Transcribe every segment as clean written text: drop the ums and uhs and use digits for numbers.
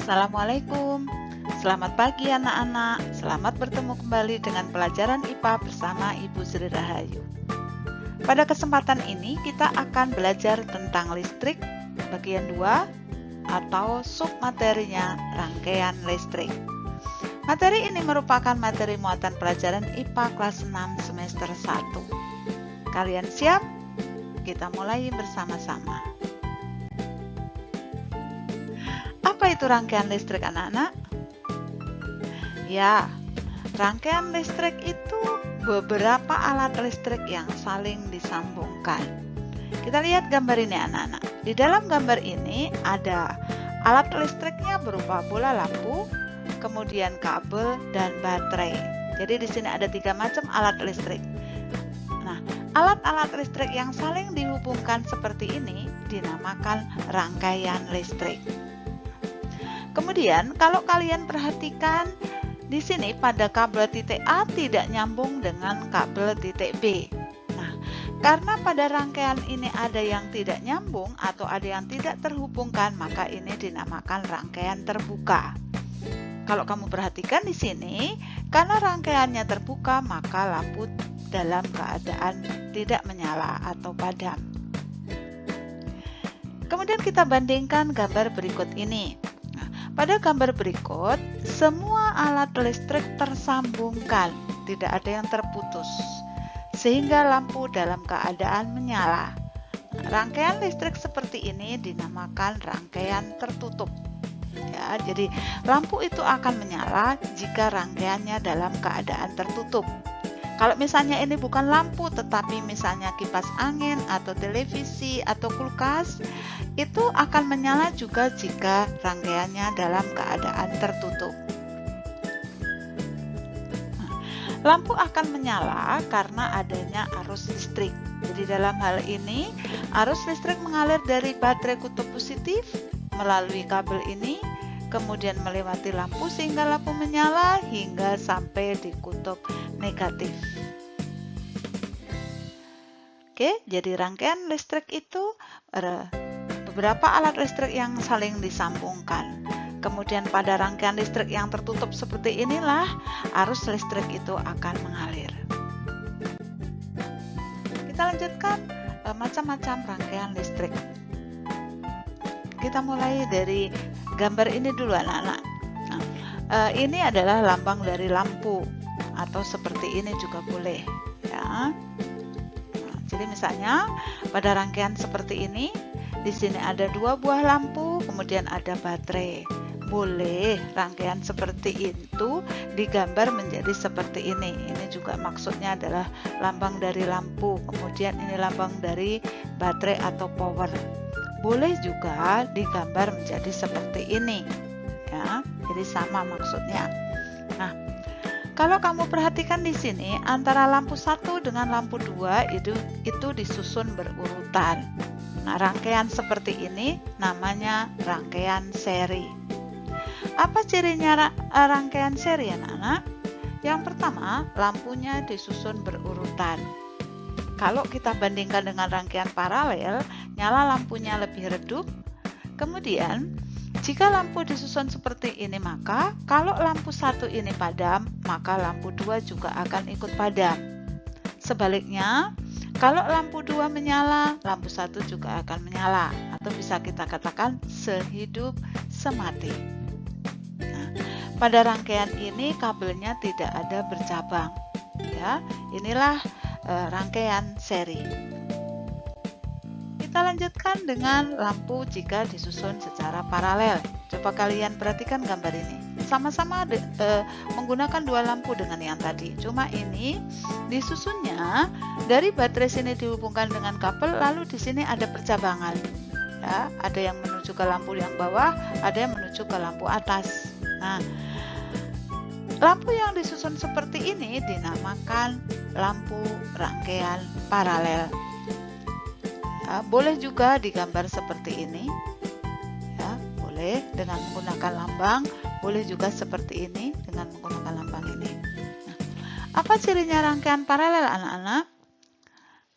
Assalamualaikum. Selamat pagi anak-anak. Selamat bertemu kembali dengan pelajaran IPA bersama Ibu Sri Rahayu. Pada kesempatan ini kita akan belajar tentang listrik bagian 2 atau submaterinya rangkaian listrik. Materi ini merupakan materi muatan pelajaran IPA kelas 6 semester 1. Kalian siap? Kita mulai bersama-sama. Apa itu rangkaian listrik anak-anak? Ya, rangkaian listrik itu beberapa alat listrik yang saling disambungkan. Kita lihat gambar ini anak-anak. Di dalam gambar ini ada alat listriknya berupa bola lampu, kemudian kabel dan baterai. Jadi di sini ada 3 macam alat listrik. Nah, alat-alat listrik yang saling dihubungkan seperti ini dinamakan rangkaian listrik. Kemudian kalau kalian perhatikan di sini pada kabel titik A tidak nyambung dengan kabel titik B. Nah, karena pada rangkaian ini ada yang tidak nyambung atau ada yang tidak terhubungkan, maka ini dinamakan rangkaian terbuka. Kalau kamu perhatikan di sini, karena rangkaiannya terbuka, maka lampu dalam keadaan tidak menyala atau padam. Kemudian kita bandingkan gambar berikut ini. Pada gambar berikut, semua alat listrik tersambungkan, tidak ada yang terputus, sehingga lampu dalam keadaan menyala. Rangkaian listrik seperti ini dinamakan rangkaian tertutup. Ya, jadi lampu itu akan menyala jika rangkaiannya dalam keadaan tertutup. Kalau misalnya ini bukan lampu, tetapi misalnya kipas angin atau televisi atau kulkas, itu akan menyala juga jika rangkaiannya dalam keadaan tertutup. Lampu akan menyala karena adanya arus listrik. Jadi dalam hal ini, arus listrik mengalir dari baterai kutub positif melalui kabel ini, kemudian melewati lampu sehingga lampu menyala hingga sampai di kutub negatif. Oke, jadi rangkaian listrik itu beberapa alat listrik yang saling disambungkan. Kemudian pada rangkaian listrik yang tertutup seperti inilah arus listrik itu akan mengalir. Kita lanjutkan macam-macam rangkaian listrik. Kita mulai dari gambar ini dulu anak-anak. Nah, ini adalah lambang dari lampu atau seperti ini juga boleh ya. Nah, jadi misalnya pada rangkaian seperti ini, di sini ada 2 buah lampu, kemudian ada baterai. Boleh rangkaian seperti itu digambar menjadi seperti ini. Ini juga maksudnya adalah lambang dari lampu, kemudian ini lambang dari baterai atau power. Boleh juga digambar menjadi seperti ini ya, jadi sama maksudnya. Nah, kalau kamu perhatikan di sini antara lampu 1 dengan lampu 2 itu disusun berurutan. Nah, rangkaian seperti ini namanya rangkaian seri. Apa cirinya rangkaian seri anak-anak? Yang pertama, lampunya disusun berurutan. Kalau kita bandingkan dengan rangkaian paralel, nyala lampunya lebih redup. Kemudian, jika lampu disusun seperti ini, maka kalau lampu 1 ini padam, maka lampu 2 juga akan ikut padam. Sebaliknya, kalau lampu 2 menyala, lampu 1 juga akan menyala. Atau bisa kita katakan sehidup semati. Nah, pada rangkaian ini kabelnya tidak ada bercabang. Ya, inilah rangkaian seri. Kita lanjutkan dengan lampu jika disusun secara paralel. Coba kalian perhatikan gambar ini. Sama-sama menggunakan 2 lampu dengan yang tadi. Cuma ini disusunnya dari baterai sini dihubungkan dengan kabel, lalu di sini ada percabangan. Ya, ada yang menuju ke lampu yang bawah, ada yang menuju ke lampu atas. Nah, lampu yang disusun seperti ini dinamakan lampu rangkaian paralel. Ya, boleh juga digambar seperti ini. Ya, boleh dengan menggunakan lambang, boleh juga seperti ini dengan menggunakan lambang ini. Nah, apa cirinya rangkaian paralel anak-anak?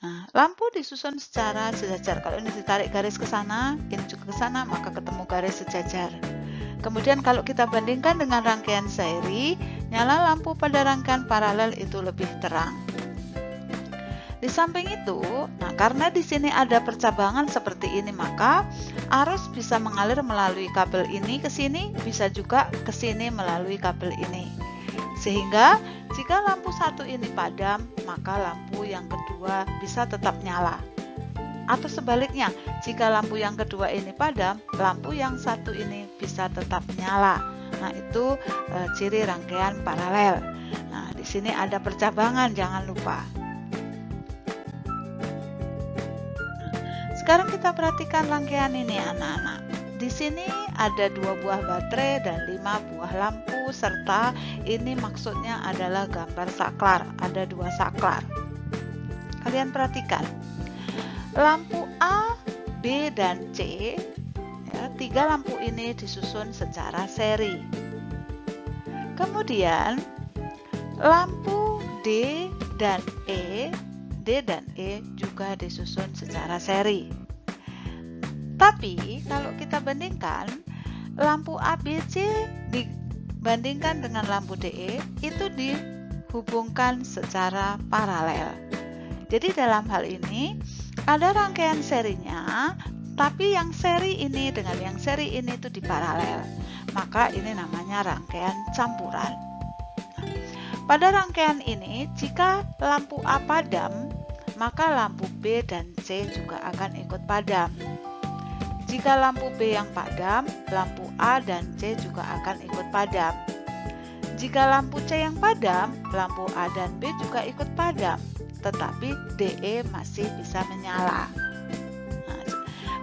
Nah, lampu disusun secara sejajar. Kalau ini ditarik garis ke sana, ini juga ke sana, maka ketemu garis sejajar. Kemudian kalau kita bandingkan dengan rangkaian seri, nyala lampu pada rangkaian paralel itu lebih terang. Di samping itu, karena di sini ada percabangan seperti ini, maka arus bisa mengalir melalui kabel ini ke sini, bisa juga ke sini melalui kabel ini. Sehingga jika lampu satu ini padam, maka lampu yang kedua bisa tetap nyala. Atau sebaliknya, jika lampu yang kedua ini padam, lampu yang satu ini bisa tetap nyala. Nah, itu ciri rangkaian paralel. Nah, di sini ada percabangan, jangan lupa. Sekarang kita perhatikan rangkaian ini anak-anak. Di sini ada 2 buah baterai dan 5 buah lampu, serta ini maksudnya adalah gambar saklar. Ada 2 saklar. Kalian perhatikan. Lampu A, B, dan C, 3 lampu ini disusun secara seri. Kemudian lampu D dan E juga disusun secara seri. Tapi kalau kita bandingkan lampu ABC dibandingkan dengan lampu DE itu dihubungkan secara paralel. Jadi dalam hal ini ada rangkaian serinya, tapi yang seri ini dengan yang seri ini itu diparalel. Maka ini namanya rangkaian campuran. Pada rangkaian ini, jika lampu A padam, maka lampu B dan C juga akan ikut padam. Jika lampu B yang padam, lampu A dan C juga akan ikut padam. Jika lampu C yang padam, lampu A dan B juga ikut padam, tetapi DE masih bisa menyala. Nah,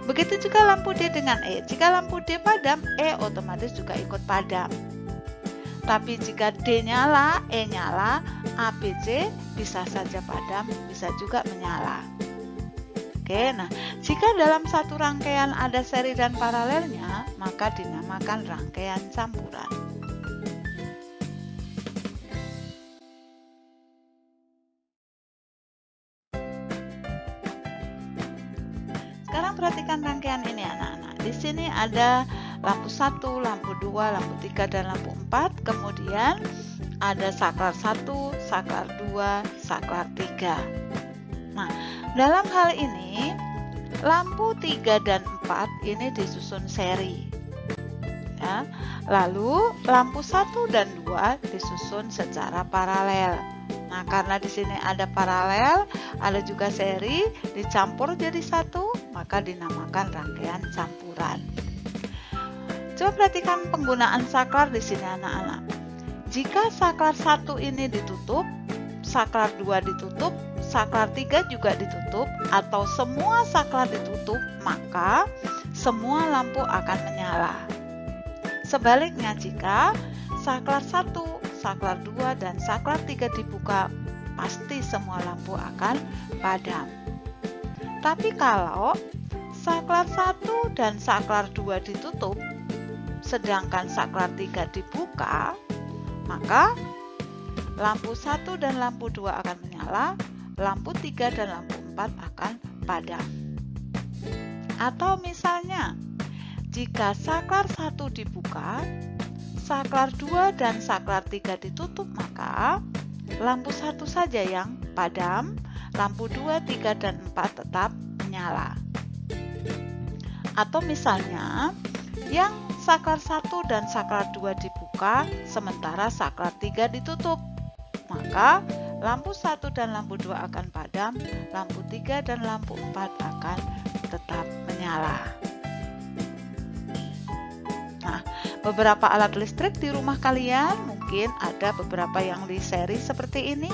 begitu juga lampu D dengan E. Jika lampu D padam, E otomatis juga ikut padam. Tapi jika D nyala, E nyala, A, B, C bisa saja padam, bisa juga menyala. Oke, nah jika dalam satu rangkaian ada seri dan paralelnya, maka dinamakan rangkaian campuran. Sekarang perhatikan rangkaian ini anak-anak. Di sini ada lampu 1, lampu 2, lampu 3, dan lampu 4. Kemudian ada saklar 1, saklar 2, saklar 3. Nah, dalam hal ini lampu 3 dan 4 ini disusun seri. Ya. Lalu lampu 1 dan 2 disusun secara paralel. Nah, karena di sini ada paralel, ada juga seri, dicampur jadi satu, maka dinamakan rangkaian campuran. Coba perhatikan penggunaan saklar di sini anak-anak. Jika saklar 1 ini ditutup, saklar 2 ditutup, saklar 3 juga ditutup, atau semua saklar ditutup, maka semua lampu akan menyala. Sebaliknya, jika saklar 1, saklar 2, dan saklar 3 dibuka, pasti semua lampu akan padam. Tapi kalau saklar 1 dan saklar 2 ditutup, sedangkan saklar 3 dibuka, maka lampu 1 dan lampu 2 akan menyala, lampu 3 dan lampu 4 akan padam. Atau misalnya, jika saklar 1 dibuka, saklar 2 dan saklar 3 ditutup, maka lampu 1 saja yang padam, lampu 2, 3, dan 4 tetap menyala. Atau misalnya, yang saklar 1 dan saklar 2 dibuka, sementara saklar 3 ditutup, maka lampu 1 dan lampu 2 akan padam, lampu 3 dan lampu 4 akan tetap menyala. Nah, beberapa alat listrik di rumah kalian mungkin ada beberapa yang di seri seperti ini,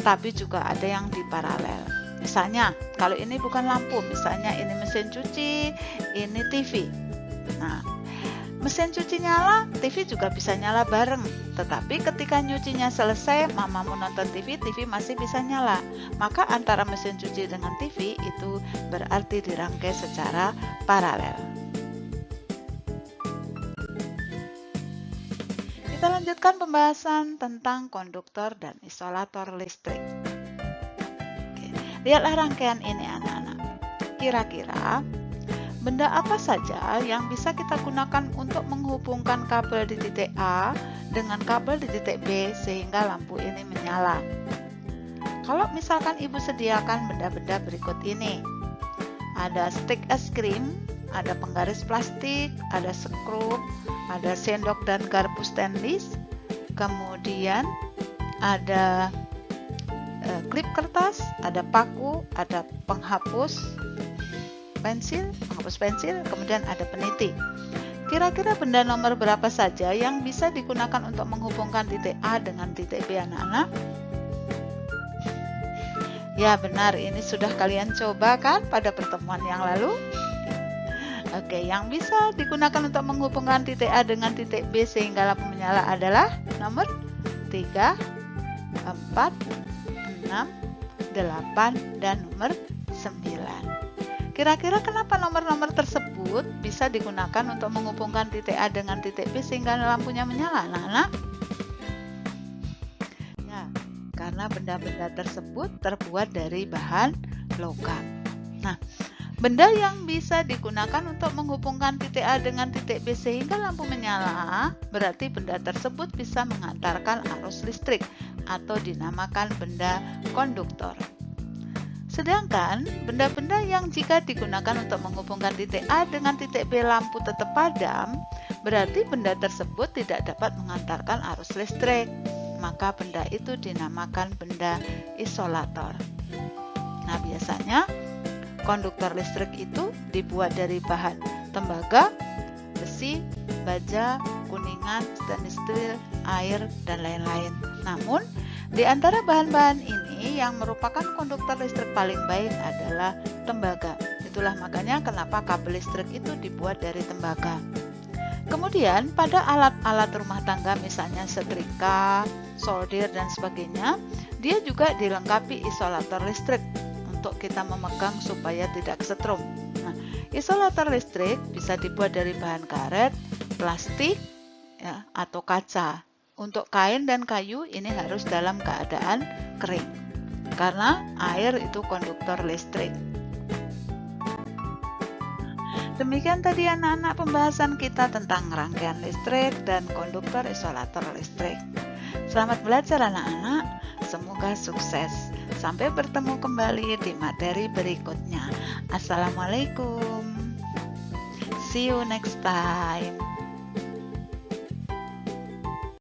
tapi juga ada yang di paralel. Misalnya, kalau ini bukan lampu, misalnya ini mesin cuci, ini TV. Nah, mesin cuci nyala, TV juga bisa nyala bareng. Tetapi ketika nyucinya selesai, mama mau nonton TV, TV masih bisa nyala. Maka antara mesin cuci dengan TV itu berarti dirangkai secara paralel. Kita lanjutkan pembahasan tentang konduktor dan isolator listrik. Oke, lihatlah rangkaian ini anak-anak. Kira-kira benda apa saja yang bisa kita gunakan untuk menghubungkan kabel di titik A dengan kabel di titik B sehingga lampu ini menyala? Kalau misalkan Ibu sediakan benda-benda berikut ini. Ada stik es krim, ada penggaris plastik, ada skrup, ada sendok dan garpu stainless, kemudian ada klip kertas, ada paku, ada penghapus pensil, kemudian ada peniti. Kira-kira benda nomor berapa saja yang bisa digunakan untuk menghubungkan titik A dengan titik B, anak-anak? Ya benar, ini sudah kalian coba kan pada pertemuan yang lalu? Oke, yang bisa digunakan untuk menghubungkan titik A dengan titik B sehingga lampu menyala adalah nomor 3, 4, 6, 8, dan nomor 9. Kira-kira kenapa nomor-nomor tersebut bisa digunakan untuk menghubungkan titik A dengan titik B sehingga lampunya menyala, anak-anak? Ya, karena benda-benda tersebut terbuat dari bahan logam. Nah, benda yang bisa digunakan untuk menghubungkan titik A dengan titik B sehingga lampu menyala, berarti benda tersebut bisa mengantarkan arus listrik atau dinamakan benda konduktor. Sedangkan benda-benda yang jika digunakan untuk menghubungkan titik A dengan titik B lampu tetap padam, berarti benda tersebut tidak dapat mengantarkan arus listrik. Maka benda itu dinamakan benda isolator. Nah, biasanya konduktor listrik itu dibuat dari bahan tembaga, besi, baja, kuningan, stainless steel, air, dan lain-lain. Namun, di antara bahan-bahan ini yang merupakan konduktor listrik paling baik adalah tembaga. Itulah makanya kenapa kabel listrik itu dibuat dari tembaga. Kemudian pada alat-alat rumah tangga misalnya setrika, solder, dan sebagainya, dia juga dilengkapi isolator listrik untuk kita memegang supaya tidak setrum. Nah, isolator listrik bisa dibuat dari bahan karet, plastik, ya, atau kaca. Untuk kain dan kayu ini harus dalam keadaan kering, karena air itu konduktor listrik. Demikian tadi anak-anak pembahasan kita tentang rangkaian listrik dan konduktor isolator listrik. Selamat belajar anak-anak, semoga sukses. Sampai bertemu kembali di materi berikutnya. Assalamualaikum. See you next time.